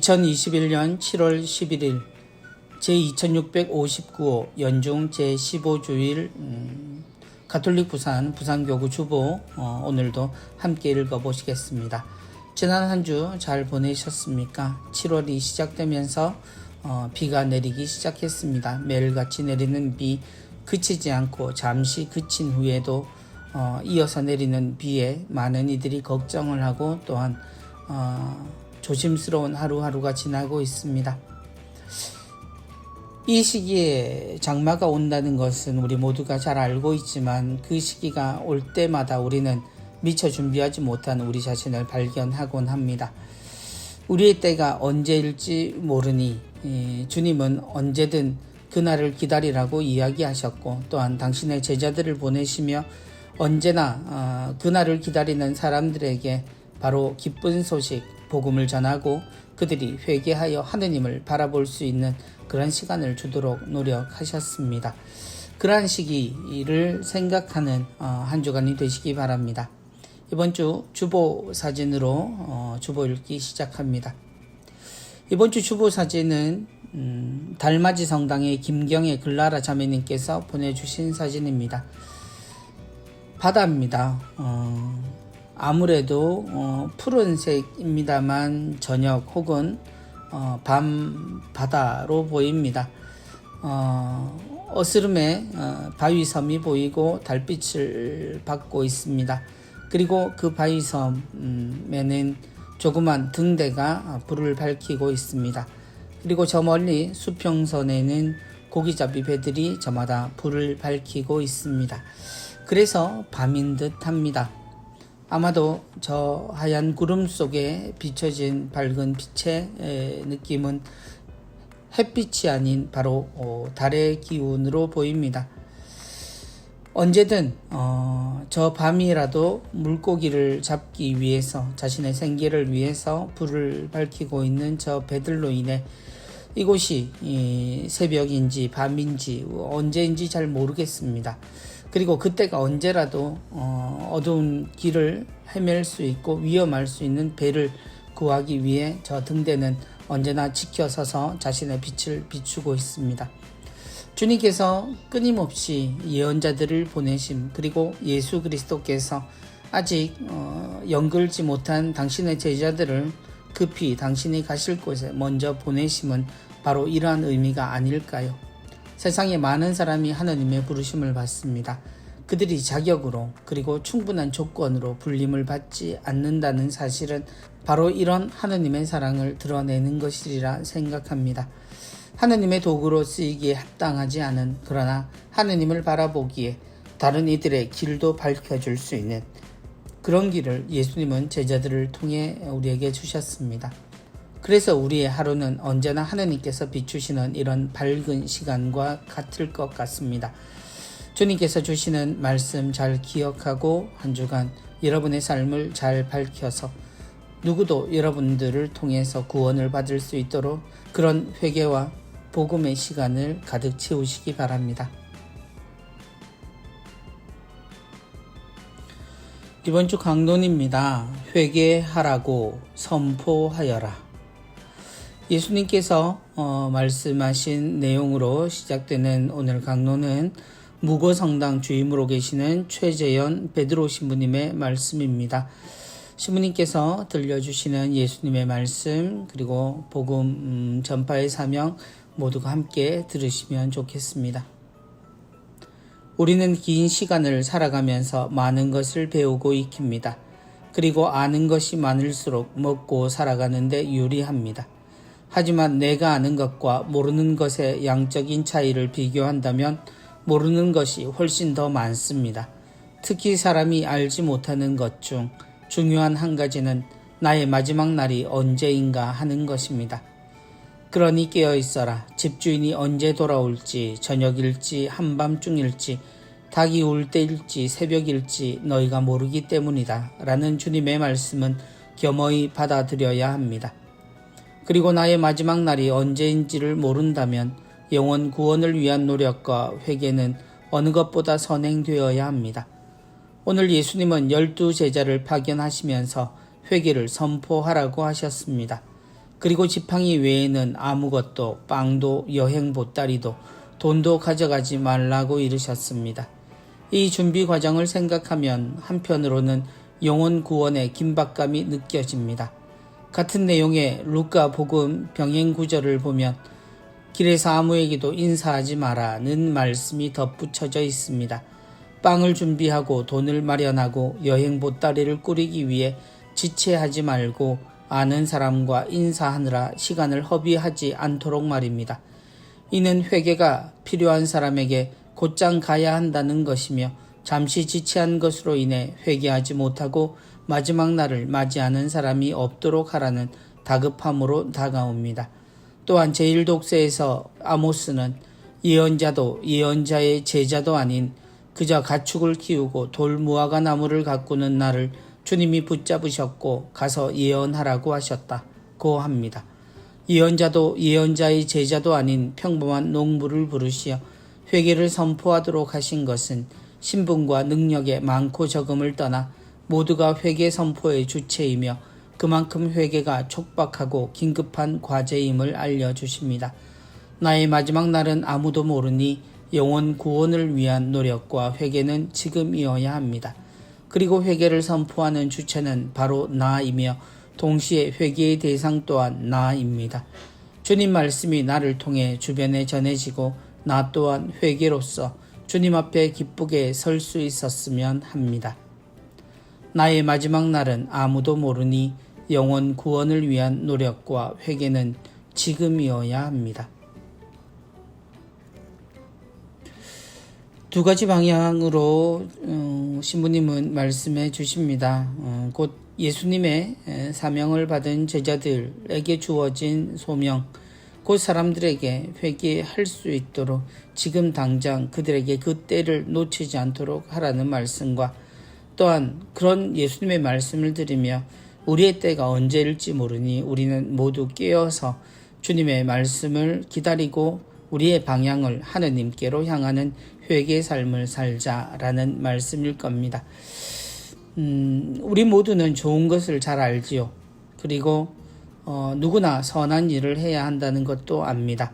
2021년 7월 11일 제2659호 연중 제15주일 가톨릭 부산교구 주보 오늘도 함께 읽어보시겠습니다. 지난 한 주 잘 보내셨습니까? 7월이 시작되면서 비가 내리기 시작했습니다. 매일같이 내리는 비 그치지 않고 잠시 그친 후에도 이어서 내리는 비에 많은 이들이 걱정을 하고 또한 조심스러운 하루하루가 지나고 있습니다. 이 시기에 장마가 온다는 것은 우리 모두가 잘 알고 있지만 그 시기가 올 때마다 우리는 미처 준비하지 못한 우리 자신을 발견하곤 합니다. 우리의 때가 언제일지 모르니 주님은 언제든 그날을 기다리라고 이야기하셨고 또한 당신의 제자들을 보내시며 언제나 그날을 기다리는 사람들에게 바로 기쁜 소식, 복음을 전하고 그들이 회개하여 하느님을 바라볼 수 있는 그런 시간을 주도록 노력하셨습니다. 그러한 시기를 생각하는 한 주간이 되시기 바랍니다. 이번 주 주보 사진으로 주보 읽기 시작합니다. 이번 주 주보 사진은 달맞이 성당의 김경애 글라라 자매님께서 보내주신 사진입니다. 바다입니다. 아무래도 푸른색입니다만 저녁 혹은 밤 바다로 보입니다. 어스름에 바위섬이 보이고 달빛을 받고 있습니다. 그리고 그 바위섬에는 조그만 등대가 불을 밝히고 있습니다. 그리고 저 멀리 수평선에는 고기잡이 배들이 저마다 불을 밝히고 있습니다. 그래서 밤인 듯 합니다. 아마도 저 하얀 구름 속에 비춰진 밝은 빛의 느낌은 햇빛이 아닌 바로 달의 기운으로 보입니다. 언제든 저 밤이라도 물고기를 잡기 위해서 자신의 생계를 위해서 불을 밝히고 있는 저 배들로 인해 이곳이 새벽인지 밤인지 언제인지 잘 모르겠습니다. 그리고 그때가 언제라도 어두운 길을 헤맬 수 있고 위험할 수 있는 배를 구하기 위해 저 등대는 언제나 지켜서서 자신의 빛을 비추고 있습니다. 주님께서 끊임없이 예언자들을 보내심 그리고 예수 그리스도께서 아직 연결지 못한 당신의 제자들을 급히 당신이 가실 곳에 먼저 보내심은 바로 이러한 의미가 아닐까요? 세상에 많은 사람이 하나님의 부르심을 받습니다. 그들이 자격으로 그리고 충분한 조건으로 불림을 받지 않는다는 사실은 바로 이런 하나님의 사랑을 드러내는 것이리라 생각합니다. 하나님의 도구로 쓰이기에 합당하지 않은 그러나 하나님을 바라보기에 다른 이들의 길도 밝혀줄 수 있는 그런 길을 예수님은 제자들을 통해 우리에게 주셨습니다. 그래서 우리의 하루는 언제나 하나님께서 비추시는 이런 밝은 시간과 같을 것 같습니다. 주님께서 주시는 말씀 잘 기억하고 한 주간 여러분의 삶을 잘 밝혀서 누구도 여러분들을 통해서 구원을 받을 수 있도록 그런 회개와 복음의 시간을 가득 채우시기 바랍니다. 이번 주 강론입니다. 회개하라고 선포하여라. 예수님께서 말씀하신 내용으로 시작되는 오늘 강론은 무고성당 주임으로 계시는 최재현 베드로 신부님의 말씀입니다. 신부님께서 들려주시는 예수님의 말씀 그리고 복음 전파의 사명 모두가 함께 들으시면 좋겠습니다. 우리는 긴 시간을 살아가면서 많은 것을 배우고 익힙니다. 그리고 아는 것이 많을수록 먹고 살아가는데 유리합니다. 하지만 내가 아는 것과 모르는 것의 양적인 차이를 비교한다면 모르는 것이 훨씬 더 많습니다. 특히 사람이 알지 못하는 것 중 중요한 한 가지는 나의 마지막 날이 언제인가 하는 것입니다. 그러니 깨어 있어라. 집주인이 언제 돌아올지 저녁일지 한밤중일지 닭이 울 때일지 새벽일지 너희가 모르기 때문이다. 라는 주님의 말씀은 겸허히 받아들여야 합니다. 그리고 나의 마지막 날이 언제인지를 모른다면 영혼 구원을 위한 노력과 회개는 어느 것보다 선행되어야 합니다. 오늘 예수님은 12 제자를 파견하시면서 회개를 선포하라고 하셨습니다. 그리고 지팡이 외에는 아무것도 빵도 여행 보따리도 돈도 가져가지 말라고 이르셨습니다. 이 준비 과정을 생각하면 한편으로는 영혼 구원의 긴박감이 느껴집니다. 같은 내용의 루카 복음 병행 구절을 보면 길에서 아무에게도 인사하지 마라는 말씀이 덧붙여져 있습니다. 빵을 준비하고 돈을 마련하고 여행 보따리를 꾸리기 위해 지체하지 말고 아는 사람과 인사하느라 시간을 허비하지 않도록 말입니다. 이는 회개가 필요한 사람에게 곧장 가야 한다는 것이며 잠시 지체한 것으로 인해 회개하지 못하고 마지막 날을 맞이하는 사람이 없도록 하라는 다급함으로 다가옵니다. 또한 제1독서에서 아모스는 예언자도 예언자의 제자도 아닌 그저 가축을 키우고 돌무화과 나무를 가꾸는 나를 주님이 붙잡으셨고 가서 예언하라고 하셨다고 합니다. 예언자도 예언자의 제자도 아닌 평범한 농부를 부르시어 회개를 선포하도록 하신 것은 신분과 능력의 많고 적음을 떠나 모두가 회개 선포의 주체이며 그만큼 회개가 촉박하고 긴급한 과제임을 알려주십니다. 나의 마지막 날은 아무도 모르니 영혼 구원을 위한 노력과 회개는 지금이어야 합니다. 그리고 회개를 선포하는 주체는 바로 나이며 동시에 회개의 대상 또한 나입니다. 주님 말씀이 나를 통해 주변에 전해지고 나 또한 회개로서 주님 앞에 기쁘게 설 수 있었으면 합니다. 나의 마지막 날은 아무도 모르니 영혼 구원을 위한 노력과 회개는 지금이어야 합니다. 두 가지 방향으로 신부님은 말씀해 주십니다. 곧 예수님의 사명을 받은 제자들에게 주어진 소명, 곧 사람들에게 회개할 수 있도록 지금 당장 그들에게 그 때를 놓치지 않도록 하라는 말씀과 또한 그런 예수님의 말씀을 들으며 우리의 때가 언제일지 모르니 우리는 모두 깨어서 주님의 말씀을 기다리고 우리의 방향을 하느님께로 향하는 회개의 삶을 살자라는 말씀일 겁니다. 우리 모두는 좋은 것을 잘 알지요. 그리고 누구나 선한 일을 해야 한다는 것도 압니다.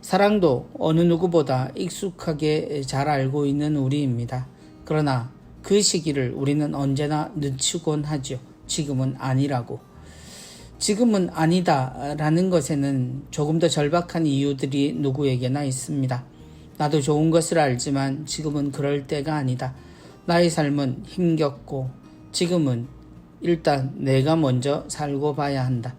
사랑도 어느 누구보다 익숙하게 잘 알고 있는 우리입니다. 그러나 그 시기를 우리는 언제나 늦추곤 하죠. 지금은 아니라고. 지금은 아니다라는 것에는 조금 더 절박한 이유들이 누구에게나 있습니다. 나도 좋은 것을 알지만 지금은 그럴 때가 아니다. 나의 삶은 힘겹고 지금은 일단 내가 먼저 살고 봐야 한다.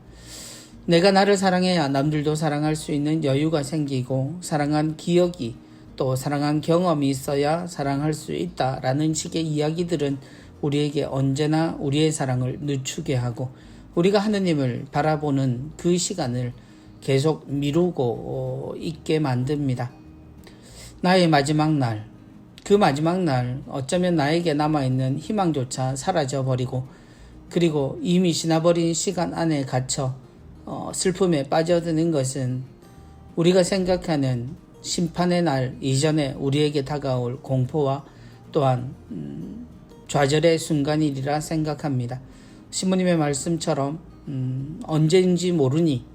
내가 나를 사랑해야 남들도 사랑할 수 있는 여유가 생기고 사랑한 기억이 또 사랑한 경험이 있어야 사랑할 수 있다라는 식의 이야기들은 우리에게 언제나 우리의 사랑을 늦추게 하고 우리가 하느님을 바라보는 그 시간을 계속 미루고 있게 만듭니다. 나의 마지막 날, 그 마지막 날 어쩌면 나에게 남아있는 희망조차 사라져버리고 그리고 이미 지나버린 시간 안에 갇혀 슬픔에 빠져드는 것은 우리가 생각하는 심판의 날 이전에 우리에게 다가올 공포와 또한 좌절의 순간이리라 생각합니다. 신부님의 말씀처럼 언제인지 모르니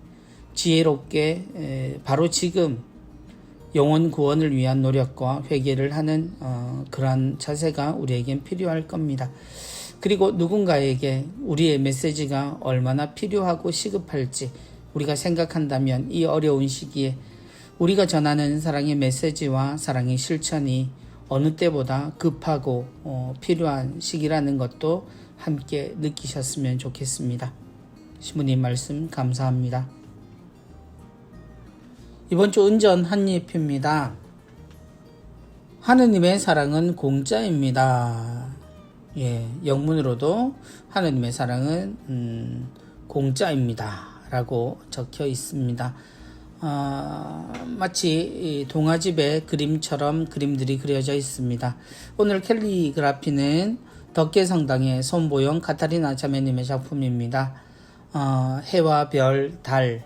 지혜롭게 바로 지금 영혼 구원을 위한 노력과 회개를 하는 그러한 자세가 우리에겐 필요할 겁니다. 그리고 누군가에게 우리의 메시지가 얼마나 필요하고 시급할지 우리가 생각한다면 이 어려운 시기에 우리가 전하는 사랑의 메시지와 사랑의 실천이 어느 때보다 급하고 필요한 시기라는 것도 함께 느끼셨으면 좋겠습니다. 신부님 말씀 감사합니다. 이번 주 은전 한입입니다. 하느님의 사랑은 공짜입니다. 영문으로도 하느님의 사랑은 공짜입니다 라고 적혀 있습니다. 마치 동화집의 그림처럼 그림들이 그려져 있습니다. 오늘 캘리그라피는 덕계성당의 손보영 카타리나 자매님의 작품입니다. 해와 별, 달,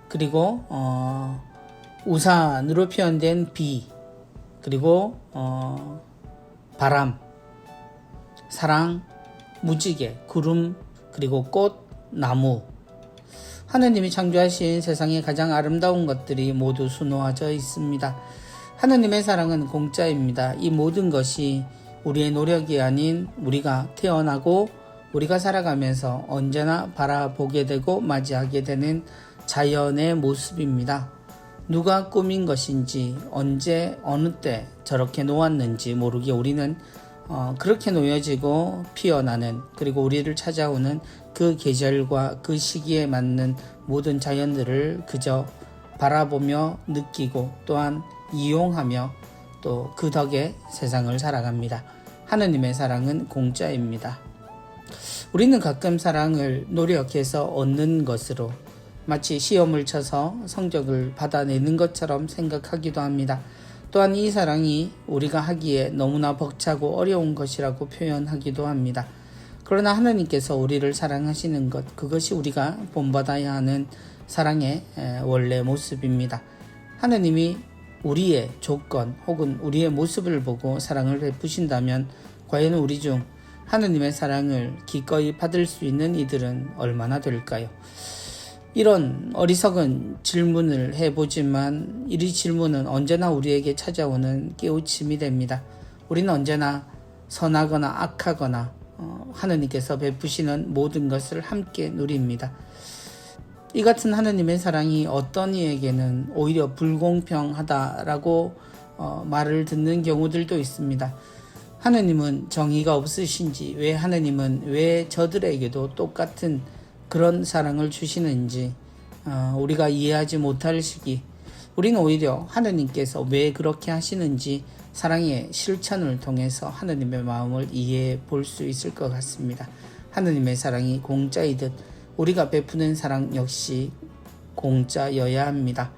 그리고 우산으로 표현된 비, 그리고 바람, 사랑, 무지개, 구름, 그리고 꽃, 나무. 하느님이 창조하신 세상의 가장 아름다운 것들이 모두 수놓아져 있습니다. 하느님의 사랑은 공짜입니다. 이 모든 것이 우리의 노력이 아닌 우리가 태어나고 우리가 살아가면서 언제나 바라보게 되고 맞이하게 되는 자연의 모습입니다. 누가 꾸민 것인지 언제 어느 때 저렇게 놓았는지 모르게 우리는 그렇게 놓여지고 피어나는, 그리고 우리를 찾아오는 그 계절과 그 시기에 맞는 모든 자연들을 그저 바라보며 느끼고 또한 이용하며 또 그 덕에 세상을 살아갑니다. 하느님의 사랑은 공짜입니다. 우리는 가끔 사랑을 노력해서 얻는 것으로 마치 시험을 쳐서 성적을 받아내는 것처럼 생각하기도 합니다. 또한 이 사랑이 우리가 하기에 너무나 벅차고 어려운 것이라고 표현하기도 합니다. 그러나 하나님께서 우리를 사랑하시는 것, 그것이 우리가 본받아야 하는 사랑의 원래 모습입니다. 하나님이 우리의 조건 혹은 우리의 모습을 보고 사랑을 베푸신다면 과연 우리 중 하나님의 사랑을 기꺼이 받을 수 있는 이들은 얼마나 될까요? 이런 어리석은 질문을 해보지만 이 질문은 언제나 우리에게 찾아오는 깨우침이 됩니다. 우리는 언제나 선하거나 악하거나 하느님께서 베푸시는 모든 것을 함께 누립니다. 이 같은 하느님의 사랑이 어떤 이에게는 오히려 불공평하다라고 말을 듣는 경우들도 있습니다. 하느님은 정의가 없으신지, 하느님은 왜 저들에게도 똑같은 그런 사랑을 주시는지 우리가 이해하지 못할 시기, 우리는 오히려 하느님께서 왜 그렇게 하시는지 사랑의 실천을 통해서 하느님의 마음을 이해해 볼 수 있을 것 같습니다. 하느님의 사랑이 공짜이듯 우리가 베푸는 사랑 역시 공짜여야 합니다.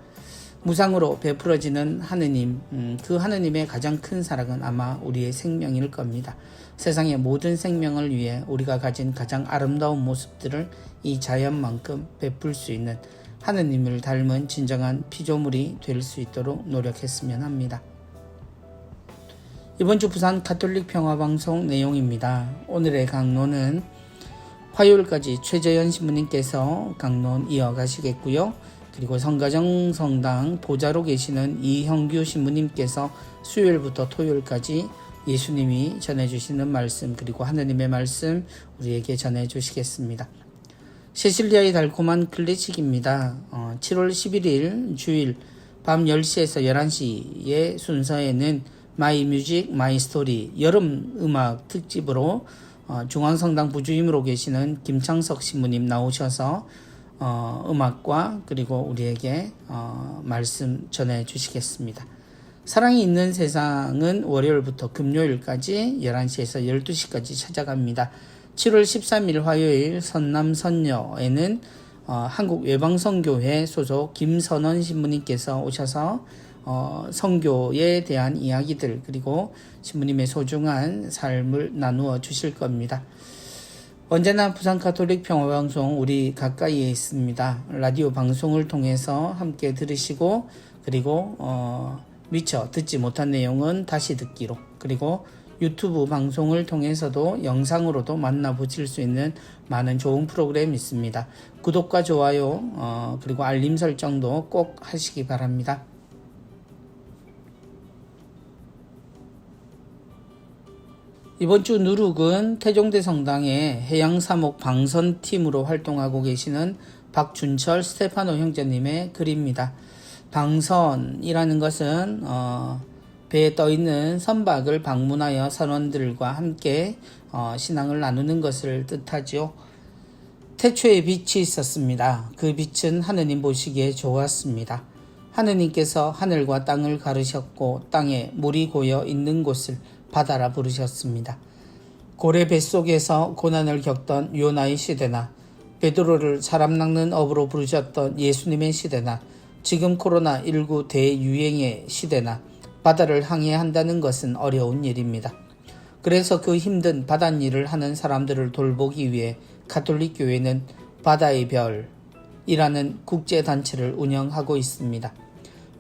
무상으로 베풀어지는 하느님, 그 하느님의 가장 큰 사랑은 아마 우리의 생명일 겁니다. 세상의 모든 생명을 위해 우리가 가진 가장 아름다운 모습들을 이 자연만큼 베풀 수 있는 하느님을 닮은 진정한 피조물이 될 수 있도록 노력했으면 합니다. 이번 주 부산 가톨릭 평화방송 내용입니다. 오늘의 강론은 화요일까지 최재현 신부님께서 강론 이어가시겠고요. 그리고 성가정 성당 보좌로 계시는 이형규 신부님께서 수요일부터 토요일까지 예수님이 전해주시는 말씀, 그리고 하느님의 말씀 우리에게 전해주시겠습니다. 세실리아의 달콤한 클래식입니다. 7월 11일 주일 밤 10시에서 11시의 순서에는 마이 뮤직 마이 스토리 여름 음악 특집으로 중앙성당 부주임으로 계시는 김창석 신부님 나오셔서 음악과 그리고 우리에게 말씀 전해 주시겠습니다. 사랑이 있는 세상은 월요일부터 금요일까지 11시에서 12시까지 찾아갑니다. 7월 13일 화요일 선남선녀에는 한국외방선교회 소속 김선원 신부님께서 오셔서 선교에 대한 이야기들, 그리고 신부님의 소중한 삶을 나누어 주실 겁니다. 언제나 부산 가톨릭 평화방송 우리 가까이에 있습니다. 라디오 방송을 통해서 함께 들으시고, 그리고 미처 듣지 못한 내용은 다시 듣기로, 그리고 유튜브 방송을 통해서도 영상으로도 만나보실 수 있는 많은 좋은 프로그램이 있습니다. 구독과 좋아요 그리고 알림 설정도 꼭 하시기 바랍니다. 이번 주 누룩은 태종대 성당의 해양사목 방선팀으로 활동하고 계시는 박준철 스테파노 형제님의 글입니다. 방선이라는 것은 배에 떠있는 선박을 방문하여 선원들과 함께 신앙을 나누는 것을 뜻하죠. 태초에 빛이 있었습니다. 그 빛은 하느님 보시기에 좋았습니다. 하느님께서 하늘과 땅을 가르셨고 땅에 물이 고여 있는 곳을 바다라 부르셨습니다. 고래 뱃속에서 고난을 겪던 요나의 시대나 베드로를 사람 낚는 업으로 부르셨던 예수님의 시대나 지금 코로나19 대유행의 시대나 바다를 항해한다는 것은 어려운 일입니다. 그래서 그 힘든 바닷일을 하는 사람들을 돌보기 위해 가톨릭 교회는 바다의 별이라는 국제단체를 운영하고 있습니다.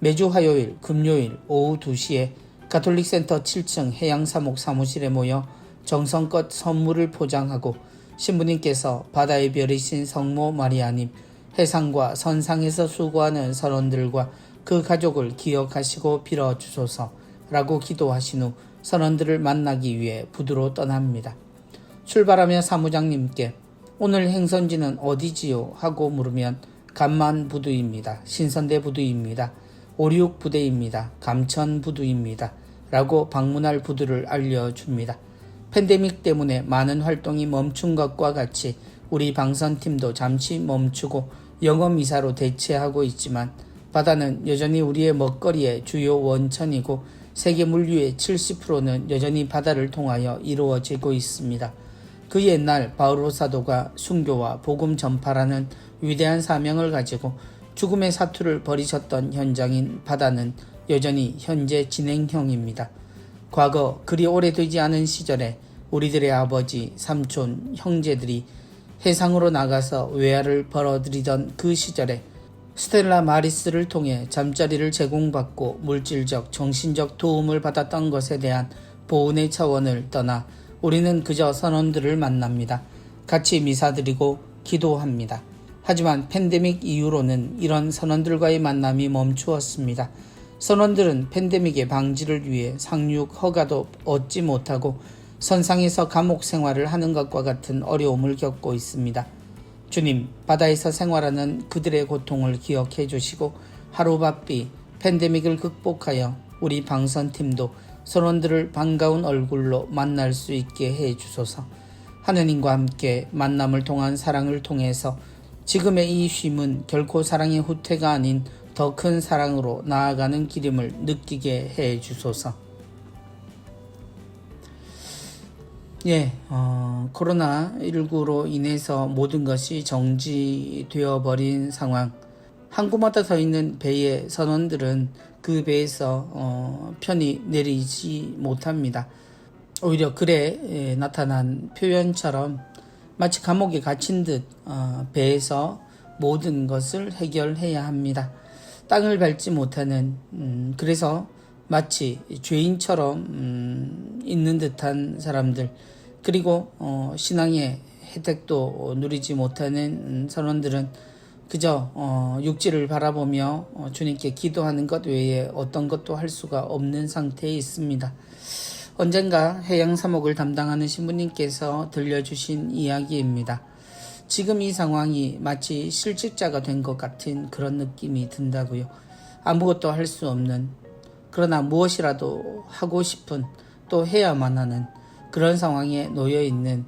매주 화요일, 금요일 오후 2시에 가톨릭센터 7층 해양사목 사무실에 모여 정성껏 선물을 포장하고 신부님께서 바다의 별이신 성모 마리아님, 해상과 선상에서 수고하는 선원들과 그 가족을 기억하시고 빌어주소서라고 기도하신 후 선원들을 만나기 위해 부두로 떠납니다. 출발하며 사무장님께 오늘 행선지는 어디지요? 하고 물으면 감만 부두입니다. 신선대 부두입니다. 56 부대입니다. 감천 부두입니다. 라고 방문할 부두를 알려줍니다. 팬데믹 때문에 많은 활동이 멈춘 것과 같이 우리 방선팀도 잠시 멈추고 영어미사로 대체하고 있지만 바다는 여전히 우리의 먹거리의 주요 원천이고 세계 물류의 70%는 여전히 바다를 통하여 이루어지고 있습니다. 그 옛날 바오로 사도가 순교와 복음 전파라는 위대한 사명을 가지고 죽음의 사투를 벌이셨던 현장인 바다는 여전히 현재 진행형입니다. 과거 그리 오래되지 않은 시절에 우리들의 아버지, 삼촌, 형제들이 해상으로 나가서 외화를 벌어들이던 그 시절에 스텔라 마리스를 통해 잠자리를 제공받고 물질적, 정신적 도움을 받았던 것에 대한 보훈의 차원을 떠나 우리는 그저 선원들을 만납니다. 같이 미사드리고 기도합니다. 하지만 팬데믹 이후로는 이런 선원들과의 만남이 멈추었습니다. 선원들은 팬데믹의 방지를 위해 상륙 허가도 얻지 못하고 선상에서 감옥 생활을 하는 것과 같은 어려움을 겪고 있습니다. 주님, 바다에서 생활하는 그들의 고통을 기억해 주시고 하루바삐 팬데믹을 극복하여 우리 방선팀도 선원들을 반가운 얼굴로 만날 수 있게 해 주소서. 하느님과 함께 만남을 통한 사랑을 통해서 지금의 이 쉼은 결코 사랑의 후퇴가 아닌 더 큰 사랑으로 나아가는 길임을 느끼게 해 주소서. 코로나19로 인해서 모든 것이 정지되어 버린 상황. 항구마다 서 있는 배의 선원들은 그 배에서 편히 내리지 못합니다. 오히려 글에 나타난 표현처럼 마치 감옥에 갇힌 듯 배에서 모든 것을 해결해야 합니다. 땅을 밟지 못하는 그래서 마치 죄인처럼 있는 듯한 사람들, 그리고 신앙의 혜택도 누리지 못하는 선원들은 그저 육지를 바라보며 주님께 기도하는 것 외에 어떤 것도 할 수가 없는 상태에 있습니다. 언젠가 해양사목을 담당하는 신부님께서 들려주신 이야기입니다. 지금 이 상황이 마치 실직자가 된 것 같은 그런 느낌이 든다고요. 아무것도 할 수 없는, 그러나 무엇이라도 하고 싶은, 또 해야만 하는 그런 상황에 놓여 있는,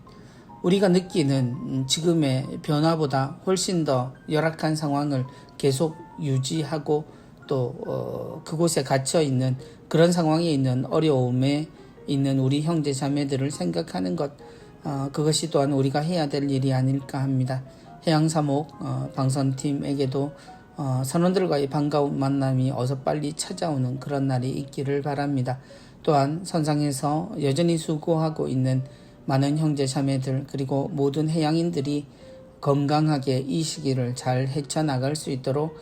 우리가 느끼는 지금의 변화보다 훨씬 더 열악한 상황을 계속 유지하고 또 그곳에 갇혀 있는 그런 상황에 있는 어려움에 있는 우리 형제 자매들을 생각하는 것, 그것이 또한 우리가 해야 될 일이 아닐까 합니다. 해양사목 방선팀에게도 선원들과의 반가운 만남이 어서 빨리 찾아오는 그런 날이 있기를 바랍니다. 또한 선상에서 여전히 수고하고 있는 많은 형제 자매들, 그리고 모든 해양인들이 건강하게 이 시기를 잘 헤쳐나갈 수 있도록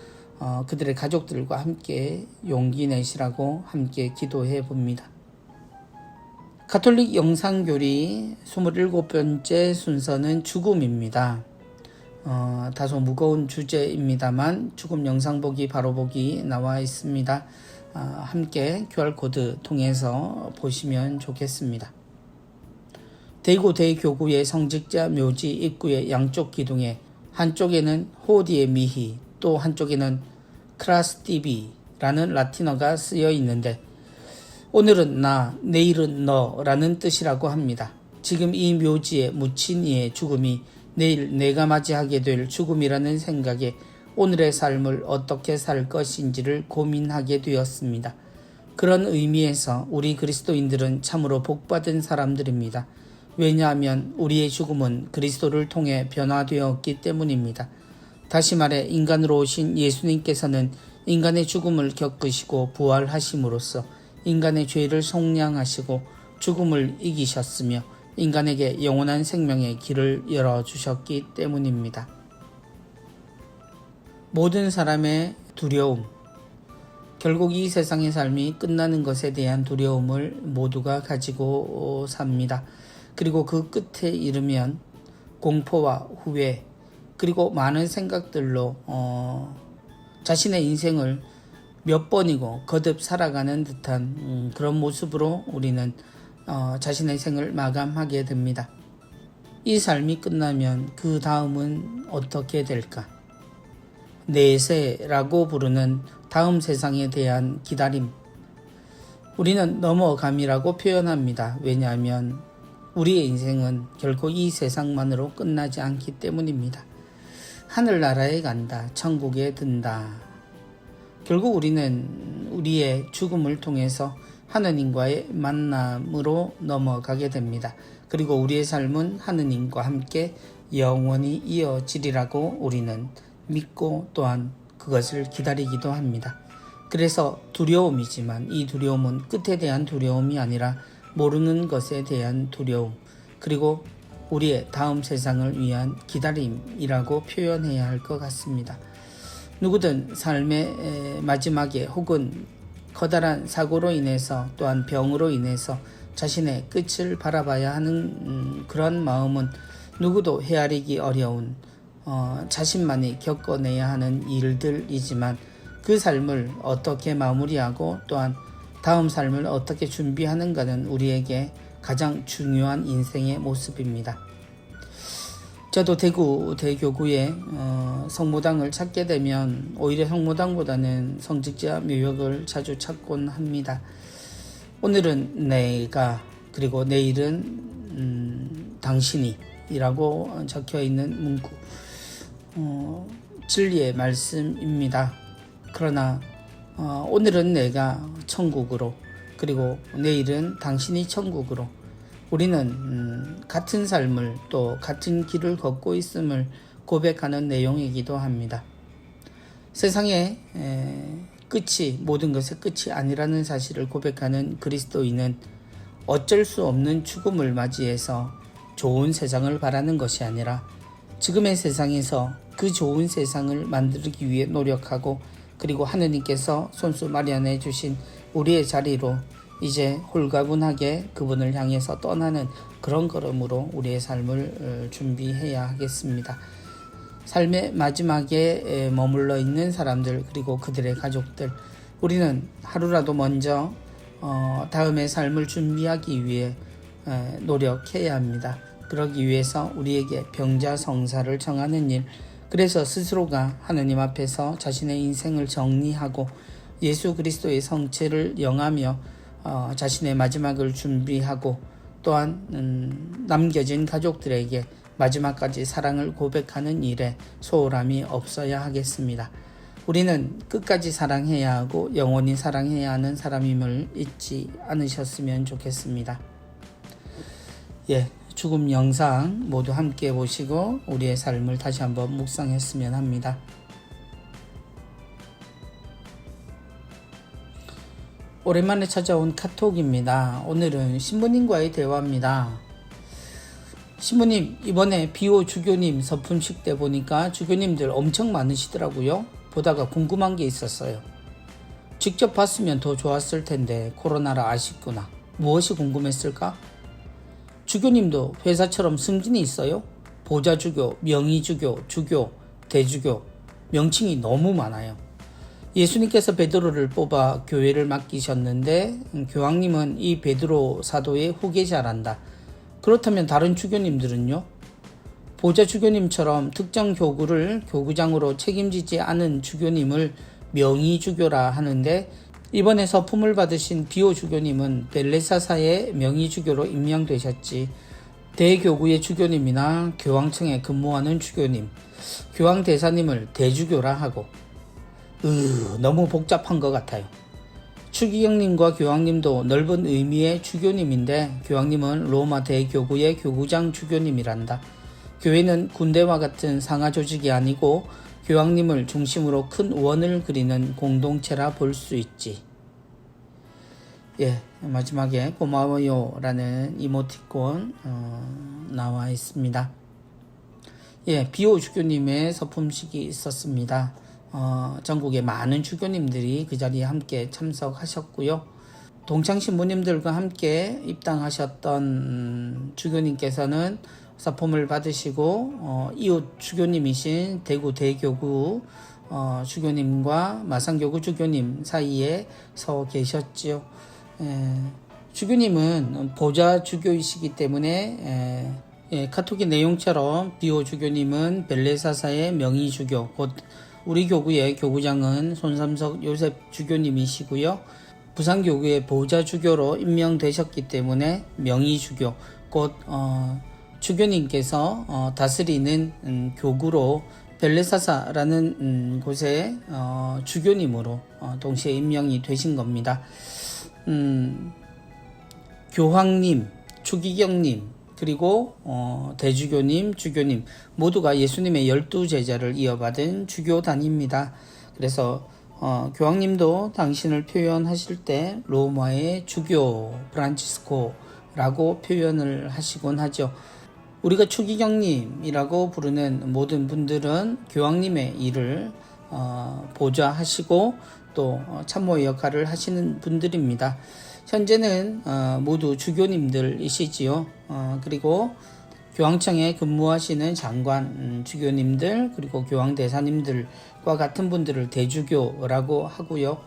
그들의 가족들과 함께 용기 내시라고 함께 기도해 봅니다. 가톨릭 영상교리 27번째 순서는 죽음입니다. 다소 무거운 주제입니다만 죽음 영상보기 바로보기 나와 있습니다. 함께 QR코드 통해서 보시면 좋겠습니다. 대구 대교구의 성직자 묘지 입구의 양쪽 기둥에 한쪽에는 호디의 미히, 또 한쪽에는 크라스티비라는 라틴어가 쓰여 있는데 오늘은 나, 내일은 너라는 뜻이라고 합니다. 지금 이 묘지에 묻힌 이의 죽음이 내일 내가 맞이하게 될 죽음이라는 생각에 오늘의 삶을 어떻게 살 것인지를 고민하게 되었습니다. 그런 의미에서 우리 그리스도인들은 참으로 복받은 사람들입니다. 왜냐하면 우리의 죽음은 그리스도를 통해 변화되었기 때문입니다. 다시 말해 인간으로 오신 예수님께서는 인간의 죽음을 겪으시고 부활하심으로써 인간의 죄를 속량하시고 죽음을 이기셨으며 인간에게 영원한 생명의 길을 열어주셨기 때문입니다. 모든 사람의 두려움, 결국 이 세상의 삶이 끝나는 것에 대한 두려움을 모두가 가지고 삽니다. 그리고 그 끝에 이르면 공포와 후회, 그리고 많은 생각들로 자신의 인생을 몇 번이고 거듭 살아가는 듯한 그런 모습으로 우리는 자신의 생을 마감하게 됩니다. 이 삶이 끝나면 그 다음은 어떻게 될까? 내세라고 부르는 다음 세상에 대한 기다림. 우리는 넘어감이라고 표현합니다. 왜냐하면 우리의 인생은 결코 이 세상만으로 끝나지 않기 때문입니다. 하늘나라에 간다, 천국에 든다. 결국 우리는 우리의 죽음을 통해서 하느님과의 만남으로 넘어가게 됩니다. 그리고 우리의 삶은 하느님과 함께 영원히 이어지리라고 우리는 믿고 또한 그것을 기다리기도 합니다. 그래서 두려움이지만 이 두려움은 끝에 대한 두려움이 아니라 모르는 것에 대한 두려움, 그리고 우리의 다음 세상을 위한 기다림이라고 표현해야 할 것 같습니다. 누구든 삶의 마지막에 혹은 커다란 사고로 인해서 또한 병으로 인해서 자신의 끝을 바라봐야 하는 그런 마음은 누구도 헤아리기 어려운 자신만이 겪어내야 하는 일들이지만 그 삶을 어떻게 마무리하고 또한 다음 삶을 어떻게 준비하는가는 우리에게 가장 중요한 인생의 모습입니다. 저도 대구 대교구에 성모당을 찾게 되면 오히려 성모당보다는 성직자 묘역을 자주 찾곤 합니다. 오늘은 내가, 그리고 내일은 당신이 이라고 적혀있는 문구, 진리의 말씀입니다. 그러나 오늘은 내가 천국으로, 그리고 내일은 당신이 천국으로, 우리는 같은 삶을 또 같은 길을 걷고 있음을 고백하는 내용이기도 합니다. 세상의 끝이 모든 것의 끝이 아니라는 사실을 고백하는 그리스도인은 어쩔 수 없는 죽음을 맞이해서 좋은 세상을 바라는 것이 아니라 지금의 세상에서 그 좋은 세상을 만들기 위해 노력하고, 그리고 하느님께서 손수 마련해 주신 우리의 자리로 이제 홀가분하게 그분을 향해서 떠나는 그런 걸음으로 우리의 삶을 준비해야 하겠습니다. 삶의 마지막에 머물러 있는 사람들, 그리고 그들의 가족들, 우리는 하루라도 먼저 다음의 삶을 준비하기 위해 노력해야 합니다. 그러기 위해서 우리에게 병자성사를 정하는 일, 그래서 스스로가 하느님 앞에서 자신의 인생을 정리하고 예수 그리스도의 성체를 영하며 자신의 마지막을 준비하고, 또한 남겨진 가족들에게 마지막까지 사랑을 고백하는 일에 소홀함이 없어야 하겠습니다. 우리는 끝까지 사랑해야 하고 영원히 사랑해야 하는 사람임을 잊지 않으셨으면 좋겠습니다. 죽음 영상 모두 함께 보시고 우리의 삶을 다시 한번 묵상했으면 합니다. 오랜만에 찾아온 카톡입니다. 오늘은 신부님과의 대화입니다. 신부님, 이번에 비오 주교님 서품식 때 보니까 주교님들 엄청 많으시더라고요. 보다가 궁금한 게 있었어요. 직접 봤으면 더 좋았을 텐데 코로나라 아쉽구나. 무엇이 궁금했을까? 주교님도 회사처럼 승진이 있어요? 보좌주교, 명의주교, 주교, 대주교, 명칭이 너무 많아요. 예수님께서 베드로를 뽑아 교회를 맡기셨는데 교황님은 이 베드로 사도의 후계자란다. 그렇다면 다른 주교님들은요? 보좌 주교님처럼 특정 교구를 교구장으로 책임지지 않은 주교님을 명의주교라 하는데, 이번에 서품을 받으신 비오 주교님은 벨레사사의 명의주교로 임명되셨지, 대교구의 주교님이나 교황청에 근무하는 주교님, 교황 대사님을 대주교라 하고, 너무 복잡한 것 같아요. 추기경님과 교황님도 넓은 의미의 주교님인데 교황님은 로마 대교구의 교구장 주교님이란다. 교회는 군대와 같은 상하 조직이 아니고 교황님을 중심으로 큰 원을 그리는 공동체라 볼 수 있지. 마지막에 고마워요 라는 이모티콘 나와 있습니다. 비오 주교님의 서품식이 있었습니다. 전국의 많은 주교님들이 그 자리에 함께 참석하셨고요. 동창 신부님들과 함께 입당하셨던 주교님께서는 사폼을 받으시고 이웃 주교님이신 대구 대교구 주교님과 마산교구 주교님 사이에 서 계셨지요. 주교님은 보좌 주교이시기 때문에 카톡의 내용처럼 디오 주교님은 벨레사사의 명의 주교, 곧 우리 교구의 교구장은 손삼석 요셉 주교님이시고요. 부산교구의 보좌 주교로 임명되셨기 때문에 명의 주교, 곧 주교님께서 다스리는 교구로 벨레사사라는 곳에 주교님으로 동시에 임명이 되신 겁니다. 교황님, 추기경님, 그리고 대주교님, 주교님 모두가 예수님의 12제자를 이어받은 주교단입니다. 그래서 교황님도 당신을 표현하실 때 로마의 주교 프란치스코라고 표현을 하시곤 하죠. 우리가 추기경님이라고 부르는 모든 분들은 교황님의 일을 보좌하시고 또 참모 역할을 하시는 분들입니다. 현재는 모두 주교님들이시지요. 그리고 교황청에 근무하시는 장관 주교님들, 그리고 교황대사님들과 같은 분들을 대주교라고 하고요.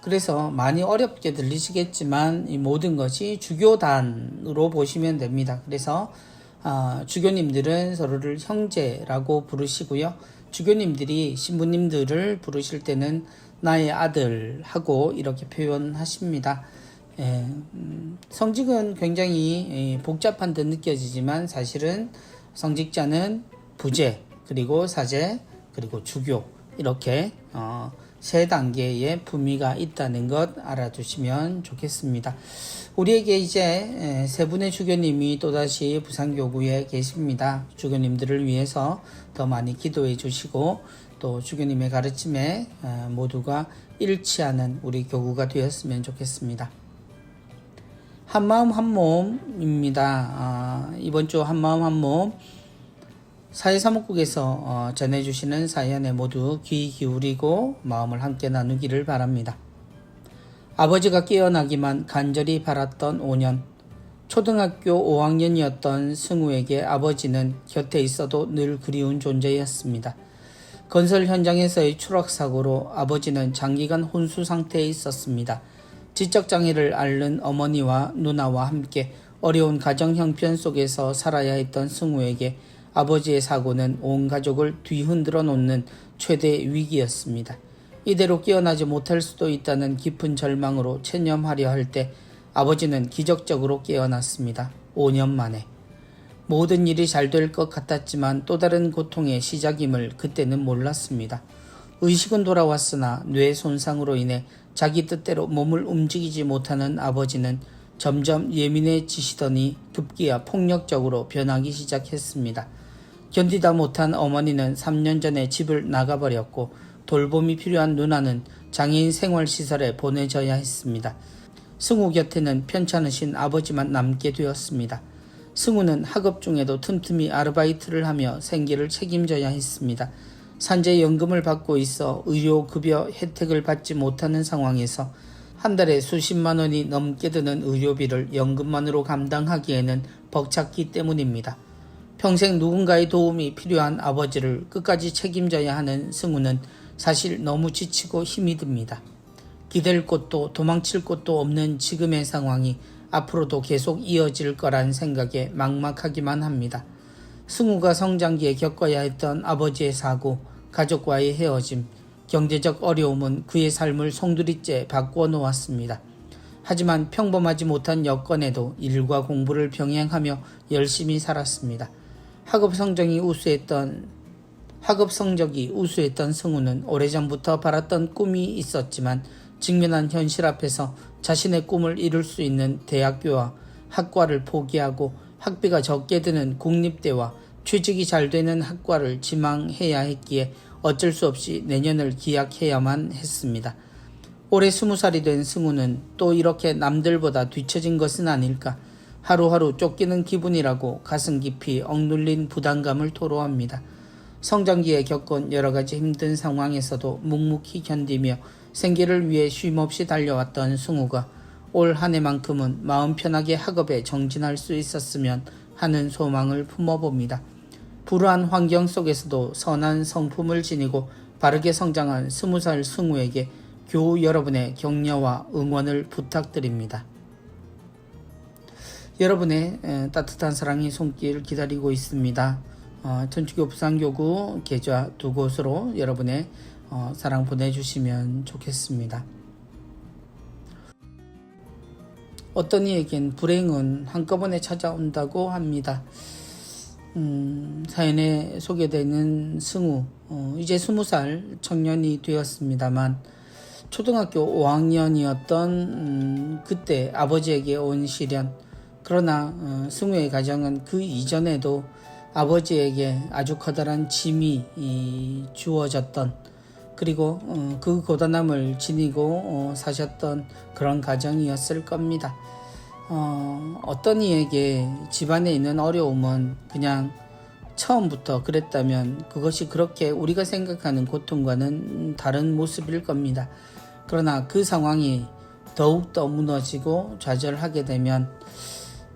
그래서 많이 어렵게 들리시겠지만 이 모든 것이 주교단으로 보시면 됩니다. 그래서 주교님들은 서로를 형제라고 부르시고요. 주교님들이 신부님들을 부르실 때는 나의 아들하고 이렇게 표현하십니다. 성직은 굉장히 복잡한 듯 느껴지지만 사실은 성직자는 부재, 그리고 사제, 그리고 주교 이렇게 세 단계의 품위가 있다는 것 알아두시면 좋겠습니다. 우리에게 이제 세 분의 주교님이 또다시 부산교구에 계십니다. 주교님들을 위해서 더 많이 기도해 주시고 또 주교님의 가르침에 모두가 일치하는 우리 교구가 되었으면 좋겠습니다. 한마음 한몸입니다. 이번 주 한마음 한몸 사회사목국에서 전해주시는 사연에 모두 귀 기울이고 마음을 함께 나누기를 바랍니다. 아버지가 깨어나기만 간절히 바랐던 5년. 초등학교 5학년이었던 승우에게 아버지는 곁에 있어도 늘 그리운 존재였습니다. 건설 현장에서의 추락사고로 아버지는 장기간 혼수 상태에 있었습니다. 지적장애를 앓는 어머니와 누나와 함께 어려운 가정 형편 속에서 살아야 했던 승우에게 아버지의 사고는 온 가족을 뒤흔들어 놓는 최대 위기였습니다. 이대로 깨어나지 못할 수도 있다는 깊은 절망으로 체념하려 할 때 아버지는 기적적으로 깨어났습니다. 5년 만에. 모든 일이 잘 될 것 같았지만 또 다른 고통의 시작임을 그때는 몰랐습니다. 의식은 돌아왔으나 뇌 손상으로 인해 자기 뜻대로 몸을 움직이지 못하는 아버지는 점점 예민해지시더니 급기야 폭력적으로 변하기 시작했습니다. 견디다 못한 어머니는 3년 전에 집을 나가버렸고 돌봄이 필요한 누나는 장애인 생활시설에 보내져야 했습니다. 승우 곁에는 편찮으신 아버지만 남게 되었습니다. 승우는 학업 중에도 틈틈이 아르바이트를 하며 생계를 책임져야 했습니다. 산재연금을 받고 있어 의료급여 혜택을 받지 못하는 상황에서 한 달에 수십만 원이 넘게 드는 의료비를 연금만으로 감당하기에는 벅찼기 때문입니다. 평생 누군가의 도움이 필요한 아버지를 끝까지 책임져야 하는 승우는 사실 너무 지치고 힘이 듭니다. 기댈 곳도 도망칠 곳도 없는 지금의 상황이 앞으로도 계속 이어질 거란 생각에 막막하기만 합니다. 승우가 성장기에 겪어야 했던 아버지의 사고, 가족과의 헤어짐, 경제적 어려움은 그의 삶을 송두리째 바꾸어 놓았습니다. 하지만 평범하지 못한 여건에도 일과 공부를 병행하며 열심히 살았습니다. 학업 성적이 우수했던 승우는 오래전부터 바랐던 꿈이 있었지만 직면한 현실 앞에서 자신의 꿈을 이룰 수 있는 대학교와 학과를 포기하고 학비가 적게 드는 국립대와 취직이 잘 되는 학과를 지망해야 했기에 어쩔 수 없이 내년을 기약해야만 했습니다. 올해 20살이 된 승우는 또 이렇게 남들보다 뒤처진 것은 아닐까, 하루하루 쫓기는 기분이라고 가슴 깊이 억눌린 부담감을 토로합니다. 성장기에 겪은 여러 가지 힘든 상황에서도 묵묵히 견디며 생계를 위해 쉼없이 달려왔던 승우가 올 한 해만큼은 마음 편하게 학업에 정진할 수 있었으면 하는 소망을 품어봅니다. 불우한 환경 속에서도 선한 성품을 지니고 바르게 성장한 20살 승우에게 교우 여러분의 격려와 응원을 부탁드립니다. 여러분의 따뜻한 사랑이 손길 기다리고 있습니다. 천주교 부산교구 계좌 두 곳으로 여러분의 사랑 보내주시면 좋겠습니다. 어떤 이에겐 불행은 한꺼번에 찾아온다고 합니다. 사연에 소개되는 승우, 이제 20살 청년이 되었습니다만 초등학교 5학년이었던 그때 아버지에게 온 시련, 그러나 승우의 가정은 그 이전에도 아버지에게 아주 커다란 짐이 주어졌던, 그리고 그 고단함을 지니고 사셨던 그런 가정이었을 겁니다. 어떤 이에게 집안에 있는 어려움은 그냥 처음부터 그랬다면 그것이 그렇게 우리가 생각하는 고통과는 다른 모습일 겁니다. 그러나 그 상황이 더욱더 무너지고 좌절하게 되면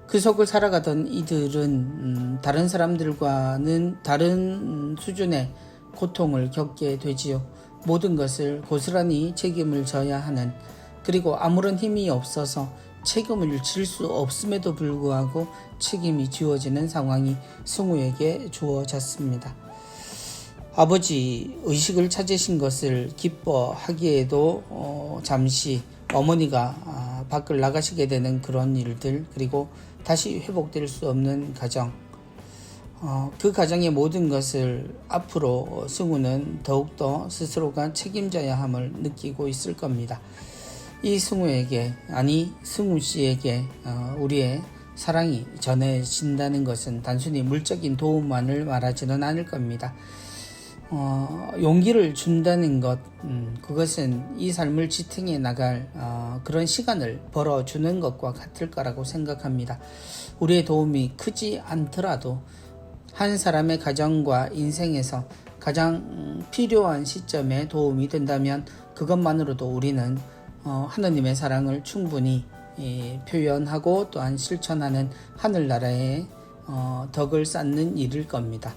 그 속을 살아가던 이들은 다른 사람들과는 다른 수준의 고통을 겪게 되지요. 모든 것을 고스란히 책임을 져야 하는, 그리고 아무런 힘이 없어서 책임을 질 수 없음에도 불구하고 책임이 지워지는 상황이 승우에게 주어졌습니다. 아버지 의식을 찾으신 것을 기뻐하기에도 잠시 어머니가 밖을 나가시게 되는 그런 일들, 그리고 다시 회복될 수 없는 가정, 그 가정의 모든 것을 앞으로 승우는 더욱더 스스로가 책임져야 함을 느끼고 있을 겁니다. 이 승우에게, 아니 승우 씨에게 우리의 사랑이 전해진다는 것은 단순히 물적인 도움만을 말하지는 않을 겁니다. 용기를 준다는 것, 그것은 이 삶을 지탱해 나갈 그런 시간을 벌어주는 것과 같을 거라고 생각합니다. 우리의 도움이 크지 않더라도 한 사람의 가정과 인생에서 가장 필요한 시점에 도움이 된다면 그것만으로도 우리는 하느님의 사랑을 충분히 표현하고 또한 실천하는 하늘나라의 덕을 쌓는 일일 겁니다.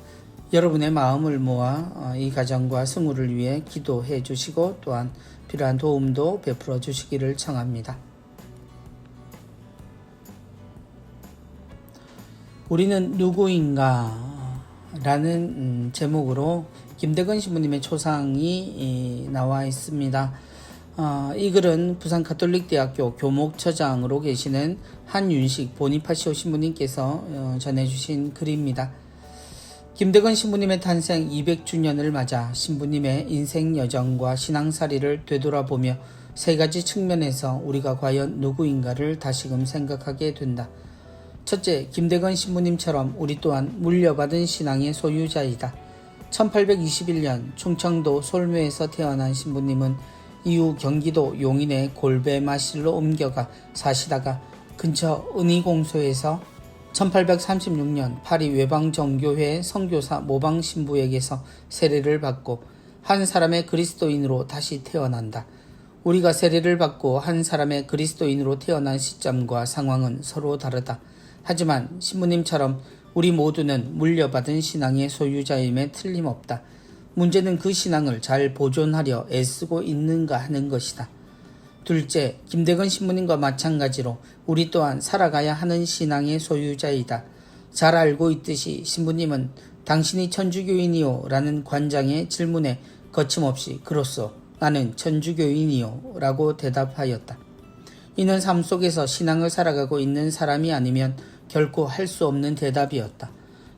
여러분의 마음을 모아 이 가정과 승우를 위해 기도해 주시고 또한 필요한 도움도 베풀어 주시기를 청합니다. 우리는 누구인가? 라는 제목으로 김대건 신부님의 초상이 나와 있습니다. 이 글은 부산가톨릭대학교 교목처장으로 계시는 한윤식 보니파시오 신부님께서 전해주신 글입니다. 김대건 신부님의 탄생 200주년을 맞아 신부님의 인생 여정과 신앙살이를 되돌아보며 세 가지 측면에서 우리가 과연 누구인가를 다시금 생각하게 된다. 첫째, 김대건 신부님처럼 우리 또한 물려받은 신앙의 소유자이다. 1821년 충청도 솔묘에서 태어난 신부님은 이후 경기도 용인의 골배마실로 옮겨가 사시다가 근처 은희공소에서 1836년 파리 외방정교회 선교사 모방신부에게서 세례를 받고 한 사람의 그리스도인으로 다시 태어난다. 우리가 세례를 받고 한 사람의 그리스도인으로 태어난 시점과 상황은 서로 다르다. 하지만 신부님처럼 우리 모두는 물려받은 신앙의 소유자임에 틀림없다. 문제는 그 신앙을 잘 보존하려 애쓰고 있는가 하는 것이다. 둘째, 김대건 신부님과 마찬가지로 우리 또한 살아가야 하는 신앙의 소유자이다. 잘 알고 있듯이 신부님은 당신이 천주교인이요? 라는 관장의 질문에 거침없이 그렇소, 나는 천주교인이요? 라고 대답하였다. 이는 삶 속에서 신앙을 살아가고 있는 사람이 아니면 결코 할 수 없는 대답이었다.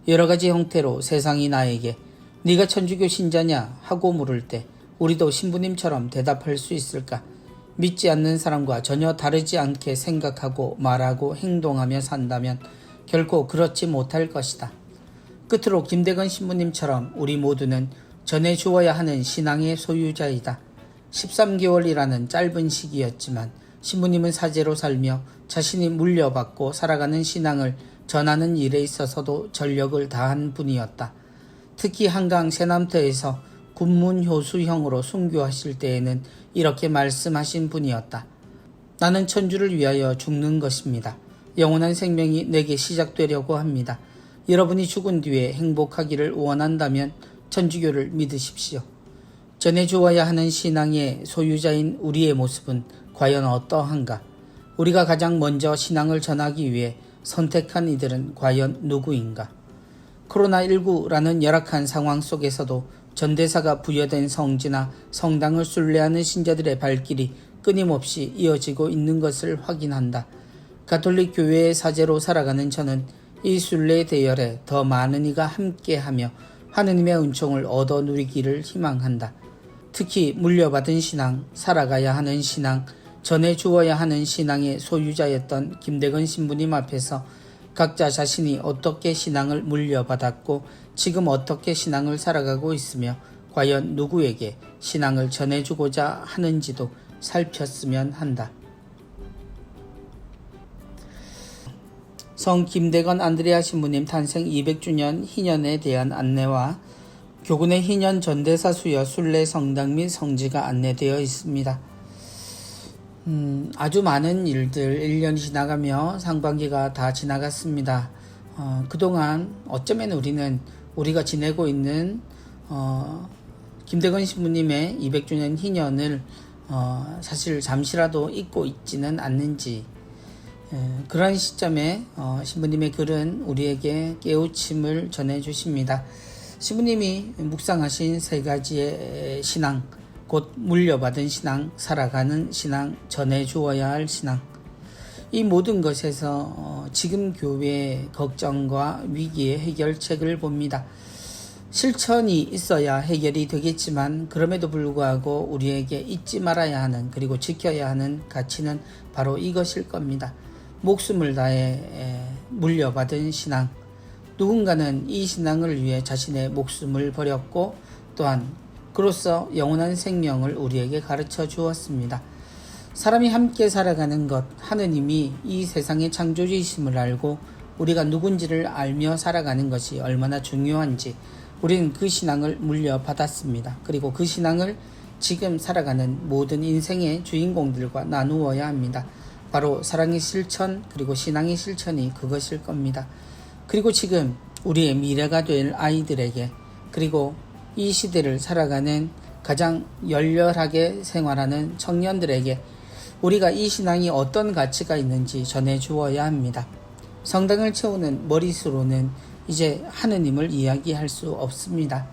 여러 가지 형태로 세상이 나에게 네가 천주교 신자냐? 하고 물을 때 우리도 신부님처럼 대답할 수 있을까? 믿지 않는 사람과 전혀 다르지 않게 생각하고 말하고 행동하며 산다면 결코 그렇지 못할 것이다. 끝으로 김대건 신부님처럼 우리 모두는 전해주어야 하는 신앙의 소유자이다. 13개월이라는 짧은 시기였지만 신부님은 사제로 살며 자신이 물려받고 살아가는 신앙을 전하는 일에 있어서도 전력을 다한 분이었다. 특히 한강 세남터에서 군문효수형으로 순교하실 때에는 이렇게 말씀하신 분이었다. 나는 천주를 위하여 죽는 것입니다. 영원한 생명이 내게 시작되려고 합니다. 여러분이 죽은 뒤에 행복하기를 원한다면 천주교를 믿으십시오. 전해주어야 하는 신앙의 소유자인 우리의 모습은 과연 어떠한가? 우리가 가장 먼저 신앙을 전하기 위해 선택한 이들은 과연 누구인가? 코로나19라는 열악한 상황 속에서도 전대사가 부여된 성지나 성당을 순례하는 신자들의 발길이 끊임없이 이어지고 있는 것을 확인한다. 가톨릭 교회의 사제로 살아가는 저는 이 순례 대열에 더 많은 이가 함께하며 하느님의 은총을 얻어 누리기를 희망한다. 특히 물려받은 신앙, 살아가야 하는 신앙, 전해주어야 하는 신앙의 소유자였던 김대건 신부님 앞에서 각자 자신이 어떻게 신앙을 물려받았고 지금 어떻게 신앙을 살아가고 있으며 과연 누구에게 신앙을 전해주고자 하는지도 살폈으면 한다. 성 김대건 안드레아 신부님 탄생 200주년 희년에 대한 안내와 교군의 희년 전대사 수여 순례 성당 및 성지가 안내되어 있습니다. 아주 많은 일들 1년이 지나가며 상반기가 다 지나갔습니다. 그동안 어쩌면 우리가 지내고 있는 김대건 신부님의 200주년 희년을 사실 잠시라도 잊고 있지는 않는지, 그런 시점에 신부님의 글은 우리에게 깨우침을 전해주십니다. 신부님이 묵상하신 세 가지의 신앙, 곧 물려받은 신앙, 살아가는 신앙, 전해주어야 할 신앙, 이 모든 것에서 지금 교회의 걱정과 위기의 해결책을 봅니다. 실천이 있어야 해결이 되겠지만 그럼에도 불구하고 우리에게 잊지 말아야 하는, 그리고 지켜야 하는 가치는 바로 이것일 겁니다. 목숨을 다해 물려받은 신앙, 누군가는 이 신앙을 위해 자신의 목숨을 버렸고 또한 그로써 영원한 생명을 우리에게 가르쳐 주었습니다. 사람이 함께 살아가는 것, 하느님이 이 세상의 창조주이심을 알고 우리가 누군지를 알며 살아가는 것이 얼마나 중요한지 우리는 그 신앙을 물려받았습니다. 그리고 그 신앙을 지금 살아가는 모든 인생의 주인공들과 나누어야 합니다. 바로 사랑의 실천, 그리고 신앙의 실천이 그것일 겁니다. 그리고 지금 우리의 미래가 될 아이들에게, 그리고 이 시대를 살아가는 가장 열렬하게 생활하는 청년들에게 우리가 이 신앙이 어떤 가치가 있는지 전해주어야 합니다. 성당을 채우는 머릿수로는 이제 하느님을 이야기할 수 없습니다.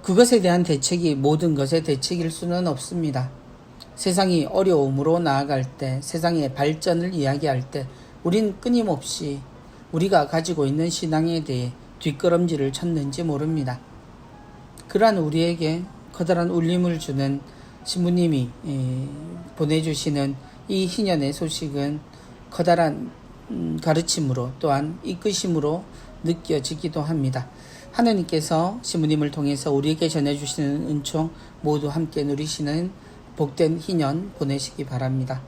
그것에 대한 대책이 모든 것의 대책일 수는 없습니다. 세상이 어려움으로 나아갈 때, 세상의 발전을 이야기할 때 우린 끊임없이 우리가 가지고 있는 신앙에 대해 뒷걸음질을 쳤는지 모릅니다. 그러한 우리에게 커다란 울림을 주는 신부님이 보내주시는 이 희년의 소식은 커다란 가르침으로 또한 이끄심으로 느껴지기도 합니다. 하느님께서 신부님을 통해서 우리에게 전해주시는 은총 모두 함께 누리시는 복된 희년 보내시기 바랍니다.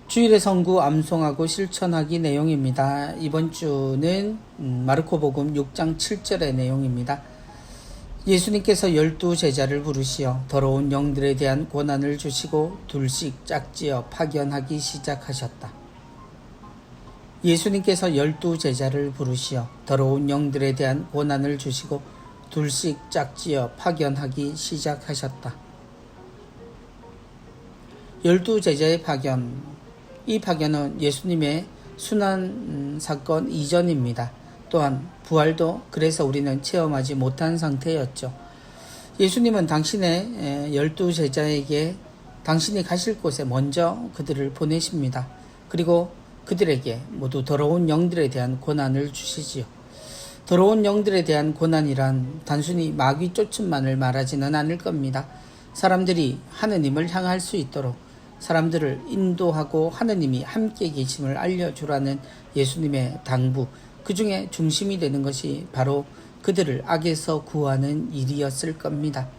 주일의 성구 암송하고 실천하기 내용입니다. 이번 주는 마르코복음 6장 7절의 내용입니다. 예수님께서 12제자를 부르시어 더러운 영들에 대한 고난을 주시고 둘씩 짝지어 파견하기 시작하셨다. 예수님께서 12제자를 부르시어 더러운 영들에 대한 고난을 주시고 둘씩 짝지어 파견하기 시작하셨다. 12제자의 파견, 이 파견은 예수님의 순환 사건 이전입니다. 또한 부활도 그래서 우리는 체험하지 못한 상태였죠. 예수님은 당신의 12제자에게 당신이 가실 곳에 먼저 그들을 보내십니다. 그리고 그들에게 모두 더러운 영들에 대한 고난을 주시지요. 더러운 영들에 대한 고난이란 단순히 마귀 쫓음만을 말하지는 않을 겁니다. 사람들이 하느님을 향할 수 있도록 사람들을 인도하고 하느님이 함께 계심을 알려주라는 예수님의 당부, 그 중에 중심이 되는 것이 바로 그들을 악에서 구하는 일이었을 겁니다.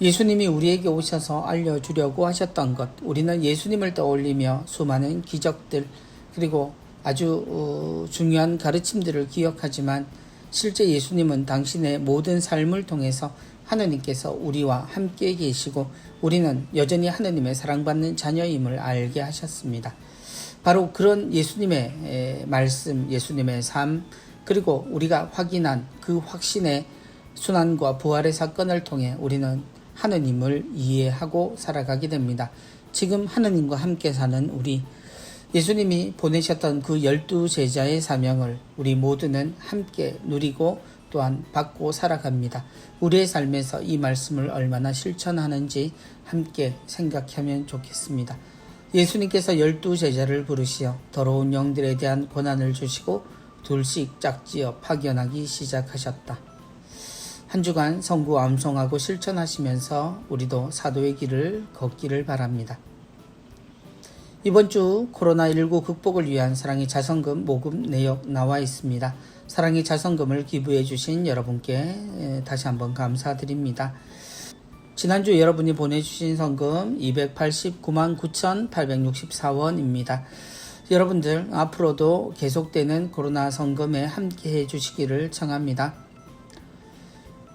예수님이 우리에게 오셔서 알려주려고 하셨던 것, 우리는 예수님을 떠올리며 수많은 기적들 그리고 아주 중요한 가르침들을 기억하지만 실제 예수님은 당신의 모든 삶을 통해서 하느님께서 우리와 함께 계시고 우리는 여전히 하느님의 사랑받는 자녀임을 알게 하셨습니다. 바로 그런 예수님의 말씀, 예수님의 삶, 그리고 우리가 확인한 그 확신의 순환과 부활의 사건을 통해 우리는 하느님을 이해하고 살아가게 됩니다. 지금 하느님과 함께 사는 우리, 예수님이 보내셨던 그 12제자의 사명을 우리 모두는 함께 누리고 또한 받고 살아갑니다. 우리의 삶에서 이 말씀을 얼마나 실천하는지 함께 생각하면 좋겠습니다. 예수님께서 12제자를 부르시어 더러운 영들에 대한 권한을 주시고 둘씩 짝지어 파견하기 시작하셨다. 한 주간 선구 암송하고 실천하시면서 우리도 사도의 길을 걷기를 바랍니다. 이번 주 코로나19 극복을 위한 사랑의 자선금 모금 내역 나와 있습니다. 사랑의 자선금을 기부해 주신 여러분께 다시 한번 감사드립니다. 지난주 여러분이 보내주신 성금 289만 9,864원입니다. 여러분들 앞으로도 계속되는 코로나 성금에 함께 해주시기를 청합니다.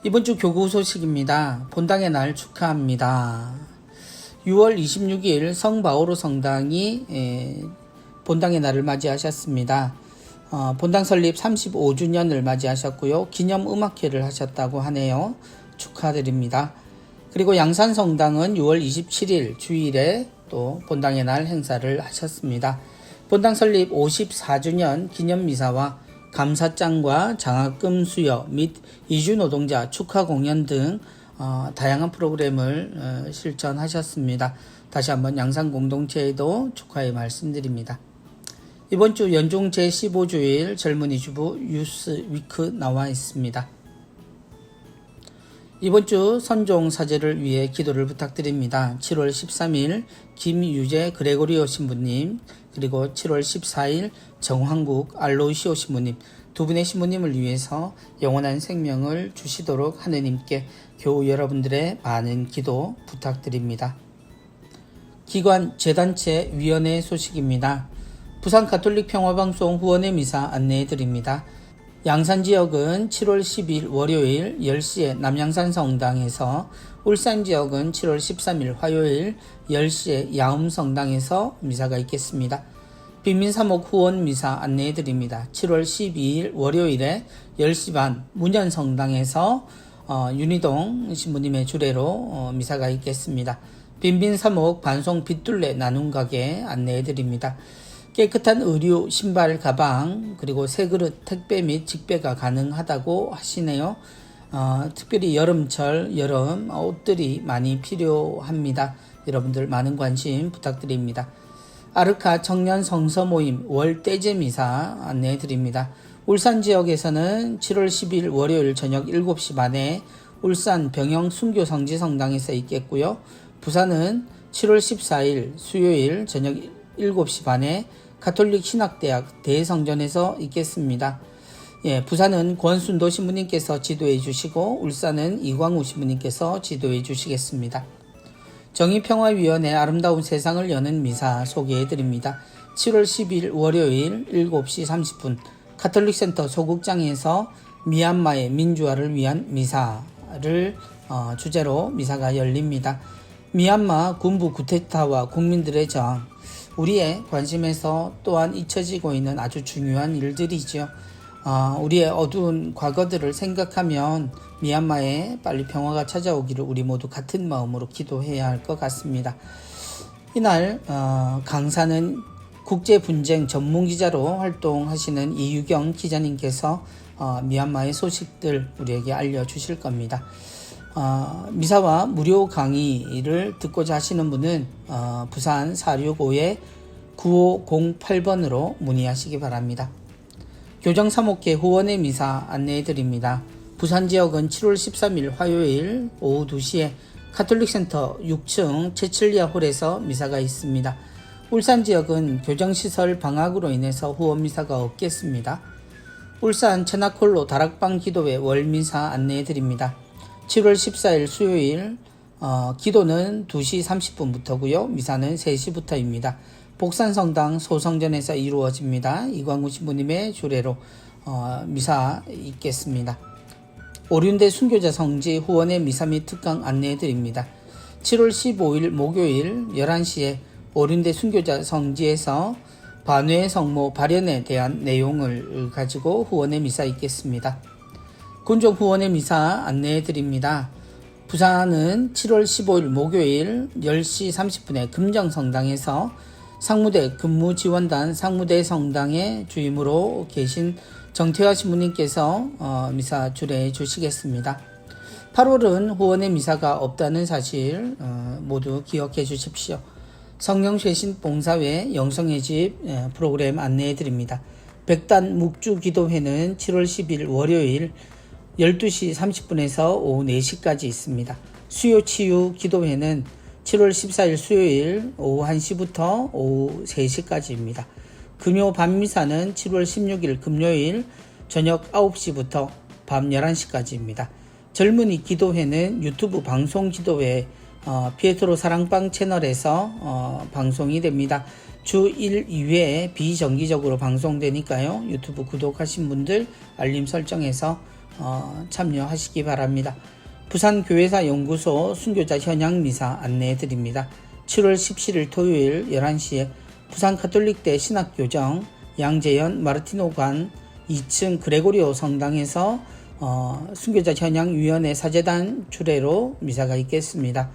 이번 주 교구 소식입니다. 본당의 날 축하합니다. 6월 26일 성바오로 성당이 본당의 날을 맞이하셨습니다. 본당 설립 35주년을 맞이하셨고요. 기념 음악회를 하셨다고 하네요. 축하드립니다. 그리고 양산성당은 6월 27일 주일에 또 본당의 날 행사를 하셨습니다. 본당 설립 54주년 기념미사와 감사장과 장학금 수여 및 이주노동자 축하 공연 등 다양한 프로그램을 실천하셨습니다. 다시 한번 양산공동체에도 축하의 말씀드립니다. 이번 주 연중 제15주일 젊은이 주부 유스 위크 나와 있습니다. 이번 주 선종 사제를 위해 기도를 부탁드립니다. 7월 13일 김유재 그레고리오 신부님, 그리고 7월 14일 정황국 알로이시오 신부님, 두 분의 신부님을 위해서 영원한 생명을 주시도록 하느님께 교우 여러분들의 많은 기도 부탁드립니다. 기관 재단체 위원회 소식입니다. 부산 가톨릭 평화방송 후원의 미사 안내해드립니다. 양산지역은 7월 10일 월요일 10시에 남양산 성당에서, 울산지역은 7월 13일 화요일 10시에 야움 성당에서 미사가 있겠습니다. 빈민사목 후원 미사 안내해드립니다. 7월 12일 월요일에 10시 반 문현성당에서 윤희동 신부님의 주례로 미사가 있겠습니다. 빈민사목 반송 빗둘레 나눔 가게 안내해드립니다. 깨끗한 의류, 신발, 가방, 그리고 새 그릇 택배 및 직배가 가능하다고 하시네요. 특별히 여름철, 여름 옷들이 많이 필요합니다. 여러분들 많은 관심 부탁드립니다. 아르카 청년 성서 모임 월 떼제 미사 안내해 드립니다. 울산 지역에서는 7월 10일 월요일 저녁 7시 반에 울산 병영 순교 성지 성당에서 있겠고요. 부산은 7월 14일 수요일 저녁 7시 반에 가톨릭 신학대학 대성전에서 있겠습니다. 부산은 권순도 신부님께서 지도해 주시고 울산은 이광우 신부님께서 지도해 주시겠습니다. 정의평화위원회 아름다운 세상을 여는 미사 소개해 드립니다. 7월 10일 월요일 7시 30분 가톨릭센터 소극장에서 미얀마의 민주화를 위한 미사를 주제로 미사가 열립니다. 미얀마 군부 쿠데타와 국민들의 저항, 우리의 관심에서 또한 잊혀지고 있는 아주 중요한 일들이죠. 우리의 어두운 과거들을 생각하면 미얀마에 빨리 평화가 찾아오기를 우리 모두 같은 마음으로 기도해야 할 것 같습니다. 이날 강사는 국제분쟁 전문기자로 활동하시는 이유경 기자님께서 미얀마의 소식들 우리에게 알려주실 겁니다. 미사와 무료 강의를 듣고자 하시는 분은 부산 465-9508번으로 문의하시기 바랍니다. 교정사목회 후원의 미사 안내해드립니다. 부산 지역은 7월 13일 화요일 오후 2시에 가톨릭센터 6층 체칠리아 홀에서 미사가 있습니다. 울산 지역은 교정시설 방학으로 인해서 후원 미사가 없겠습니다. 울산 천하콜로 다락방 기도회 월미사 안내해드립니다. 7월 14일 수요일 기도는 2시 30분부터고요. 미사는 3시부터입니다. 복산성당 소성전에서 이루어집니다. 이광우 신부님의 주례로 미사 있겠습니다. 오륜대 순교자 성지 후원의 미사 및 특강 안내해드립니다. 7월 15일 목요일 11시에 오륜대 순교자 성지에서 반외 성모 발현에 대한 내용을 가지고 후원의 미사 있겠습니다. 군종 후원의 미사 안내해드립니다. 부산은 7월 15일 목요일 10시 30분에 금정성당에서 상무대 근무지원단 상무대 성당의 주임으로 계신 정태화 신부님께서 미사 주례해 주시겠습니다. 8월은 후원의 미사가 없다는 사실 모두 기억해 주십시오. 성령쇄신 봉사회 영성의 집 프로그램 안내해 드립니다. 백단 묵주기도회는 7월 10일 월요일 12시 30분에서 오후 4시까지 있습니다. 수요치유 기도회는 7월 14일 수요일 오후 1시부터 오후 3시까지입니다. 금요 밤미사는 7월 16일 금요일 저녁 9시부터 밤 11시까지입니다. 젊은이 기도회는 유튜브 방송 기도회 피에트로 사랑방 채널에서 방송이 됩니다. 주 1, 2회 비정기적으로 방송되니까요. 유튜브 구독하신 분들 알림 설정해서 참여하시기 바랍니다. 부산교회사 연구소 순교자 현양미사 안내해드립니다. 7월 17일 토요일 11시에 부산가톨릭대 신학교정 양재현 마르티노관 2층 그레고리오 성당에서 순교자 현양위원회 사제단 주례로 미사가 있겠습니다.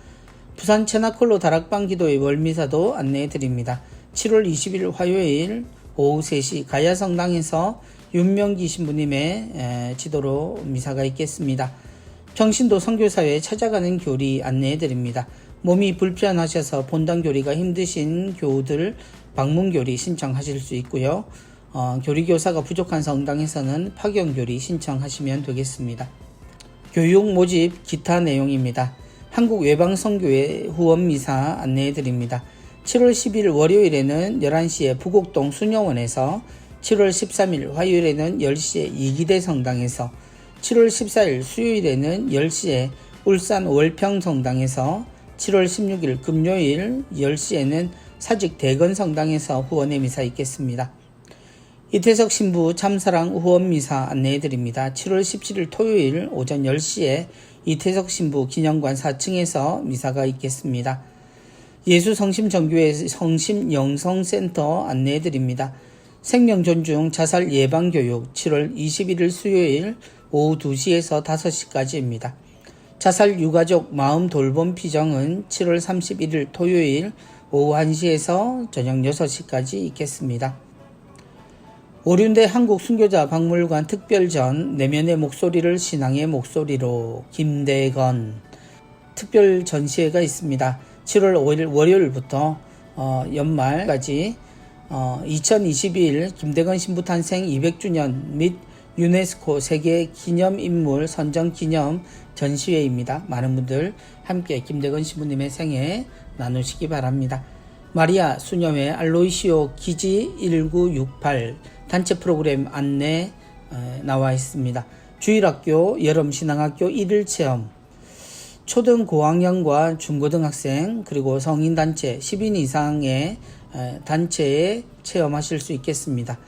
부산 체나콜로 다락방 기도회 월미사도 안내해드립니다. 7월 20일 화요일 오후 3시 가야성당에서 윤명기 신부님의 지도로 미사가 있겠습니다. 평신도 선교사회 찾아가는 교리 안내해드립니다. 몸이 불편하셔서 본당 교리가 힘드신 교우들 방문 교리 신청하실 수 있고요. 교리교사가 부족한 성당에서는 파견 교리 신청하시면 되겠습니다. 교육 모집 기타 내용입니다. 한국외방선교회 후원미사 안내해드립니다. 7월 10일 월요일에는 11시에 부곡동 수녀원에서 7월 13일 화요일에는 10시에 이기대 성당에서 7월 14일 수요일에는 10시에 울산 월평 성당에서 7월 16일 금요일 10시에는 사직 대건 성당에서 후원의 미사 있겠습니다. 이태석 신부 참사랑 후원 미사 안내해드립니다. 7월 17일 토요일 오전 10시에 이태석 신부 기념관 4층에서 미사가 있겠습니다. 예수성심정교회 성심영성센터 안내해드립니다. 생명존중 자살 예방교육 7월 21일 수요일 오후 2시에서 5시까지입니다. 자살 유가족 마음 돌봄 피정은 7월 31일 토요일 오후 1시에서 저녁 6시까지 있겠습니다. 오륜대 한국순교자 박물관 특별전 내면의 목소리를 신앙의 목소리로 김대건 특별 전시회가 있습니다. 7월 5일 월요일부터 연말까지 2021 김대건 신부 탄생 200주년 및 유네스코 세계 기념인물 선정 기념 전시회입니다. 많은 분들 함께 김대건 신부님의 생애 나누시기 바랍니다. 마리아 수녀회 알로이시오 기지 1968 단체 프로그램 안내 나와 있습니다. 주일학교 여름신앙학교 1일 체험 초등 고학년과 중고등학생 그리고 성인단체 10인 이상의 단체에 체험하실 수 있겠습니다.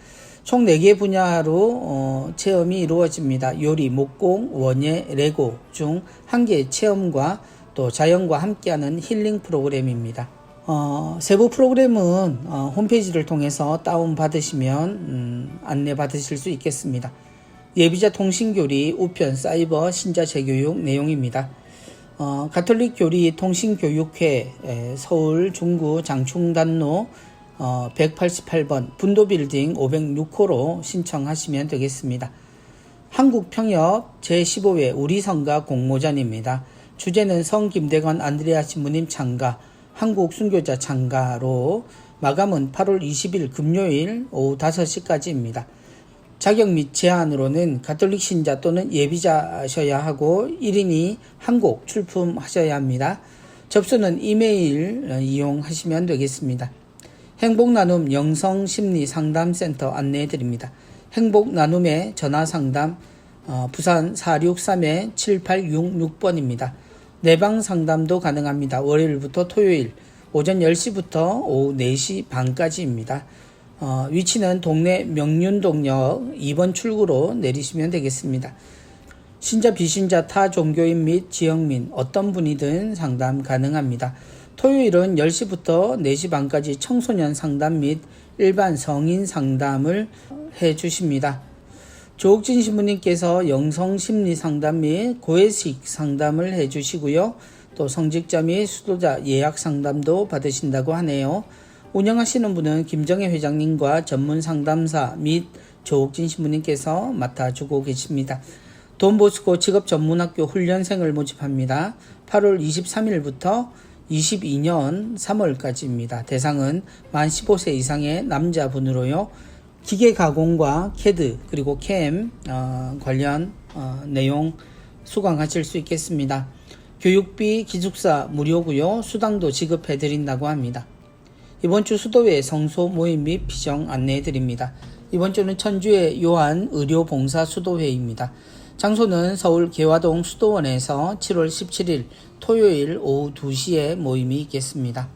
총 4개 분야로 체험이 이루어집니다. 요리, 목공, 원예, 레고 중 1개 체험과 또 자연과 함께하는 힐링 프로그램입니다. 세부 프로그램은 홈페이지를 통해서 다운받으시면 안내받으실 수 있겠습니다. 예비자 통신교리, 우편, 사이버, 신자 재교육 내용입니다. 가톨릭 교리 통신교육회 서울 중구 장충단로 188번 분도빌딩 506호로 신청하시면 되겠습니다. 한국평협 제15회 우리성가 공모전입니다. 주제는 성김대건 안드레아 신부님 창가 한국순교자 창가로 마감은 8월 20일 금요일 오후 5시까지입니다. 자격 및 제한으로는 가톨릭 신자 또는 예비자셔야 하고 1인이 한 곡 출품하셔야 합니다. 접수는 이메일 이용하시면 되겠습니다. 행복나눔 영성심리상담센터 안내해드립니다. 행복나눔의 전화상담 부산 463-7866번입니다. 내방 상담도 가능합니다. 월요일부터 토요일 오전 10시부터 오후 4시 반까지입니다. 위치는 동네 명륜동역 2번 출구로 내리시면 되겠습니다. 신자 비신자 타 종교인 및 지역민 어떤 분이든 상담 가능합니다. 토요일은 10시부터 4시 반까지 청소년 상담 및 일반 성인 상담을 해주십니다. 조옥진 신부님께서 영성심리 상담 및 고해식 상담을 해주시고요. 또 성직자 및 수도자 예약 상담도 받으신다고 하네요. 운영하시는 분은 김정혜 회장님과 전문 상담사 및 조옥진 신부님께서 맡아주고 계십니다. 돈보스코 직업전문학교 훈련생을 모집합니다. 8월 23일부터 22년 3월까지입니다. 대상은 만 15세 이상의 남자분으로요. 기계 가공과 캐드 그리고 캠 관련 내용 수강하실 수 있겠습니다. 교육비 기숙사 무료고요. 수당도 지급해드린다고 합니다. 이번 주 수도회 성소 모임 및 피정 안내해드립니다. 이번 주는 천주의 요한 의료봉사 수도회입니다. 장소는 서울 개화동 수도원에서 7월 17일 토요일 오후 2시에 모임이 있겠습니다.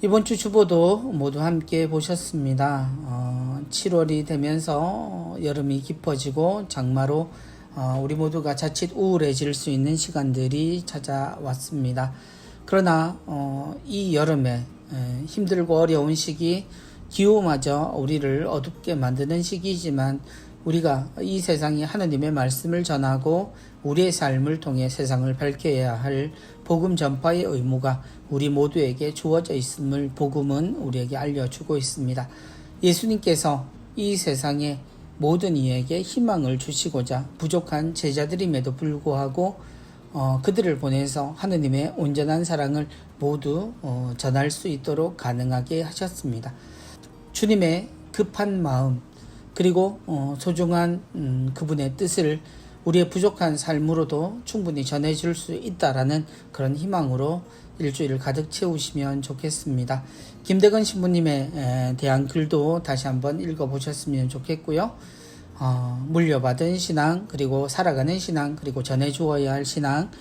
이번 주 주보도 모두 함께 보셨습니다. 7월이 되면서 여름이 깊어지고 장마로 우리 모두가 자칫 우울해질 수 있는 시간들이 찾아왔습니다. 그러나 이 여름에 힘들고 어려운 시기, 기후마저 우리를 어둡게 만드는 시기이지만 우리가 이 세상에 하느님의 말씀을 전하고 우리의 삶을 통해 세상을 밝혀야 할 복음 전파의 의무가 우리 모두에게 주어져 있음을 복음은 우리에게 알려주고 있습니다. 예수님께서 이 세상에 모든 이에게 희망을 주시고자 부족한 제자들임에도 불구하고 그들을 보내서 하느님의 온전한 사랑을 모두 전할 수 있도록 가능하게 하셨습니다. 주님의 급한 마음 그리고 소중한 그분의 뜻을 우리의 부족한 삶으로도 충분히 전해줄 수 있다라는 그런 희망으로 일주일을 가득 채우시면 좋겠습니다. 김대건 신부님에 대한 글도 다시 한번 읽어보셨으면 좋겠고요. 물려받은 신앙 그리고 살아가는 신앙 그리고 전해주어야 할 신앙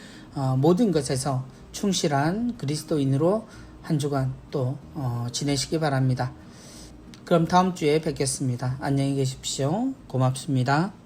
모든 것에서 충실한 그리스도인으로 한 주간 또 지내시기 바랍니다. 그럼 다음 주에 뵙겠습니다. 안녕히 계십시오. 고맙습니다.